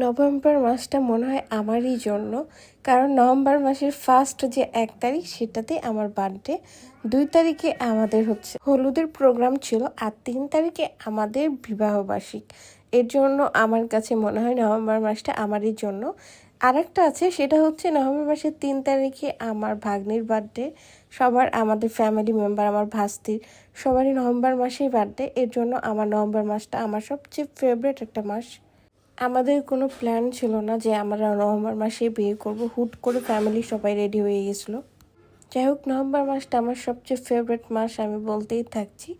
November মাসটা মনে হয় আমারই জন্য, কারণ নভেম্বর মাসের ফার্স্ট যে 1 তারিখ সেটাতে আমার বার্থডে, 2 তারিখে আমাদের হচ্ছে হলুদের প্রোগ্রাম ছিল, আর 3 তারিখে আমাদের বিবাহবার্ষিক। এর জন্য আমার কাছে মনে হয় নভেম্বর মাসটা আমারই জন্য। আরেকটা আছে, সেটা হচ্ছে নভেম্বর মাসের 3 তারিখে আমার ভাগ্নির বার্থডে। সবার আমাদের ফ্যামিলি মেম্বার, আমার ভাস্তির সবারই নভেম্বর মাসেই বার্থডে। এর জন্য আমার নভেম্বর মাসটা আমার সবচেয়ে ফেভারিট একটা মাস। আমাদের কোনো প্ল্যান ছিল না যে আমরা নভেম্বর মাসে বিয়ে করব, হুট করে ফ্যামিলি সবাই রেডি হয়ে গেছিলো। যাই হোক, নভেম্বর মাসটা আমার সবচেয়ে ফেভারিট মাস, আমি বলতেই থাকছি।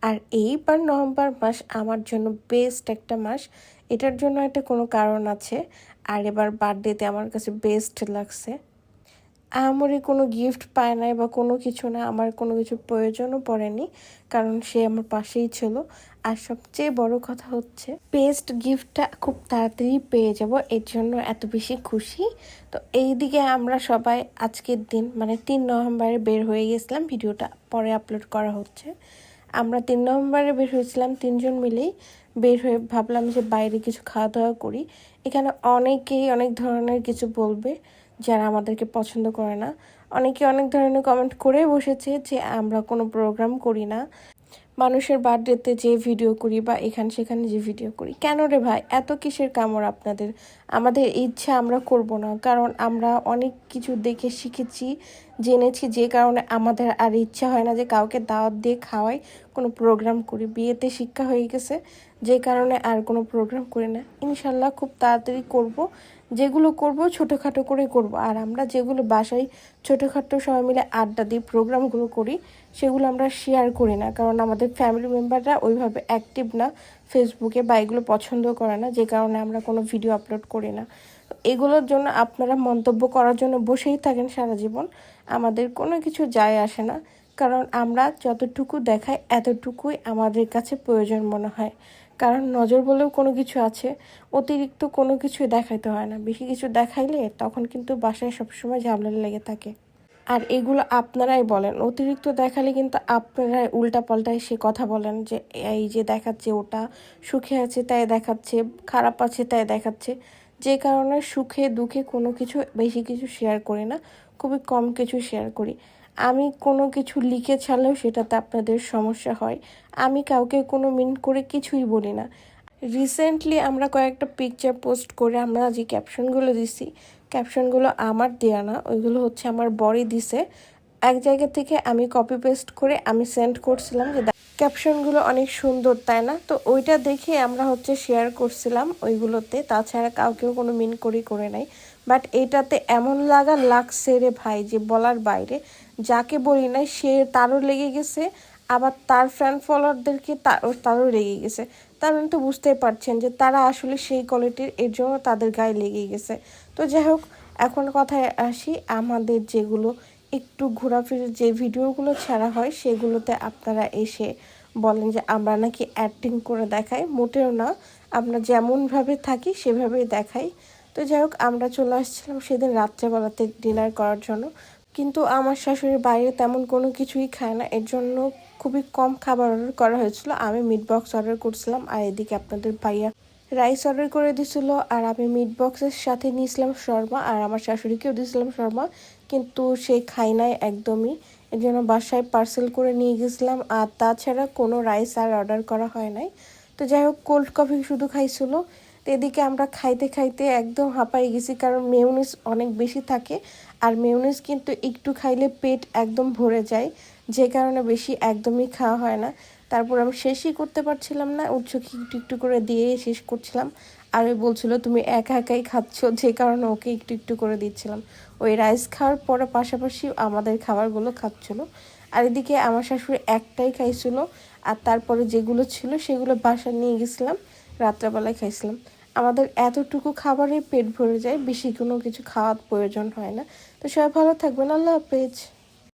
আর এইবার নভেম্বর মাস আমার জন্য বেস্ট একটা মাস। এটার জন্য একটা কোনো কারণ আছে, আর এবার বার্থডেতে আমার কাছে বেস্ট লাগছে। আমারই কোনো গিফট পায় নাই বা কোনো কিছু না, আমার কোনো কিছু প্রয়োজনও পড়েনি, কারণ সে আমার পাশেই ছিল। আর সবচেয়ে বড় কথা হচ্ছে বেস্ট গিফটটা খুব তাড়াতাড়ি পেয়ে যাব, এর জন্য এত বেশি খুশি। তো এইদিকে আমরা সবাই আজকের দিন মানে 3 নভেম্বরে বের হয়ে গেছিলাম, ভিডিওটা পরে আপলোড করা হচ্ছে। আমরা 3 নভেম্বরে বের হয়েছিলাম, 3জন মিলেই বের হয়ে ভাবলাম যে বাইরে কিছু খাওয়া দাওয়া করি। এখানে অনেকেই অনেক ধরনের কিছু বলবে যারা আমাদেরকে পছন্দ করে না। অনেকে অনেক ধরনের কমেন্ট করে বসেছে যে আমরা কোনো প্রোগ্রাম করি না, মানুষের বার্থডেতে যে ভিডিও করি বা এখানে সেখানে যে ভিডিও করি। কেন রে ভাই, এত কিসের কামড় আপনাদের? আমাদের ইচ্ছা আমরা করব না, কারণ আমরা অনেক কিছু দেখে শিখেছি, জেনেছি, যে কারণে আমাদের আর ইচ্ছা হয় না যে কাউকে দাওয়াত দিয়ে খাওয়াই, কোনো প্রোগ্রাম করি। বিয়েতে শিক্ষা হয়ে গেছে, যে কারণে আর কোনো প্রোগ্রাম করি না। ইনশাল্লাহ খুব তাড়াতাড়ি করব, যেগুলো করব ছোটোখাটো করে করব। আর আমরা যেগুলো বাসায় ছোটোখাটো সবাই মিলে আড্ডা দিই প্রোগ্রামগুলো করি, সেগুলো আমরা শেয়ার করি না, কারণ আমাদের ফ্যামিলি মেম্বাররা ওইভাবে অ্যাক্টিভ না ফেসবুকে, বা এগুলো পছন্দ করে না, যে কারণে আমরা কোনো ভিডিও আপলোড করি না। এগুলোর জন্য আপনারা মন্তব্য করার জন্য বসেই থাকেন সারা জীবন, আমাদের কোনো কিছু যায় আসে না, কারণ আমরা যতটুকু দেখাই এতটুকুই আমাদের কাছে প্রয়োজন মনে হয়। কারণ নজর বলেও কোনো কিছু আছে, অতিরিক্ত কোনো কিছুই দেখাইতে হয় না। বেশি কিছু দেখাইলে তখন কিন্তু বাসায় সবসময় ঝামেলা লেগে থাকে। আর এগুলো আপনারাই বলেন, অতিরিক্ত দেখালে কিন্তু আপনারাই উল্টাপাল্টায় সে কথা বলেন যে এই যে দেখাচ্ছে, ওটা সুখে আছে তাই দেখাচ্ছে, খারাপ আছে তাই দেখাচ্ছে। যে কারণে সুখে দুঃখে কোনো কিছু বেশি কিছু শেয়ার করি না, খুবই কম কিছু শেয়ার করি। আমি কোনো কিছু লিখে ছাড়লেও সেটাতে আপনাদের সমস্যা হয়। আমি কাউকে কোনো মিন করে কিছুই বলি না। রিসেন্টলি আমরা কয়েকটা পিকচার পোস্ট করে আমরা যে ক্যাপশনগুলো দিছি, ক্যাপশনগুলো আমার দেয়া না, ওইগুলো হচ্ছে আমার বরই দিছে। এক জায়গা থেকে আমি কপি পেস্ট করে আমি সেন্ড করছিলাম যে ক্যাপশনগুলো অনেক সুন্দর, তাই না? তো ওইটা দেখে আমরা হচ্ছে শেয়ার করছিলাম ওইগুলোতে, তাছাড়া কাউকেও কোনো মিন করে নাই। বাট এইটাতে এমন লাগছে রে ভাই যে বলার বাইরে। যাকে বলি নাই সে তারও লেগে গেছে, আবার তার ফ্যান ফলোয়ারদেরকে তারও লেগে গেছে। তার মানে তো বুঝতেই পারছেন যে তারা আসলে সেই কোয়ালিটির, এর জন্য তাদের গায়ে লেগে গেছে। তো যাই হোক, এখন কথায় আসি, আমাদের যেগুলো একটু ঘোরাফেরার যে ভিডিওগুলো ছাড়া হয় সেগুলোতে আপনারা এসে বলেন যে আমরা নাকি অ্যাক্টিং করে দেখাই। মোটেও না, আমরা যেমনভাবে থাকি সেভাবেই দেখাই। তো যাই হোক, আমরা চলে আসছিলাম সেদিন রাত্রেবেলাতে ডিনার করার জন্য, কিন্তু আমার শাশুড়ির বাইরে তেমন কোনো কিছুই খায় না, এর জন্য খুবই কম খাবার অর্ডার করা হয়েছিল। আমি মিট বক্স অর্ডার করছিলাম, আর এদিকে আপনাদের ভাইয়া রাইস অর্ডার করে দিছিল, আর আমি মিট বক্সের সাথে নিয়েছিলাম শর্মা, আর আমার শাশুড়িকেও দিয়েছিলাম শর্মা, কিন্তু সে খাই নাই একদমই। এর জন্য বাসায় পার্সেল করে নিয়ে গেছিলাম, আর তাছাড়া কোনো রাইস আর অর্ডার করা হয় নাই। তো যাই হোক, কোল্ড কফি শুধু খাইছিল। তো এদিকে আমরা খাইতে খাইতে একদম হাঁপাই গেছি, কারণ মেয়োনিজ অনেক বেশি থাকে, আর মেয়োনিজ কিন্তু একটু খাইলে পেট একদম ভরে যায়, যে কারণে বেশি একদমই খাওয়া হয় না। তারপর আমি শেষই করতে পারছিলাম না, উৎসুকি একটু একটু করে দিয়ে শেষ করছিলাম। আর ওই বলছিল তুমি একা একাই খাচ্ছ, যে কারণে ওকে একটু একটু করে দিচ্ছিলাম। ওই রাইস খাওয়ার পরে পাশাপাশি আমাদের খাবারগুলো খাচ্ছিল। আর এদিকে আমার শাশুড়ি একটাই খাইছিল, আর তারপরে যেগুলো ছিল সেগুলো বাসায় নিয়ে গেছিলাম, রাত্রেবেলায় খাইছিলাম। আমাদের এতটুকু খাবারে পেট ভরে যায়, বেশি কোনো কিছু খাওয়ার প্রয়োজন হয় না। তো সবাই ভালো থাকবেন, আল্লাহ হাফেজ।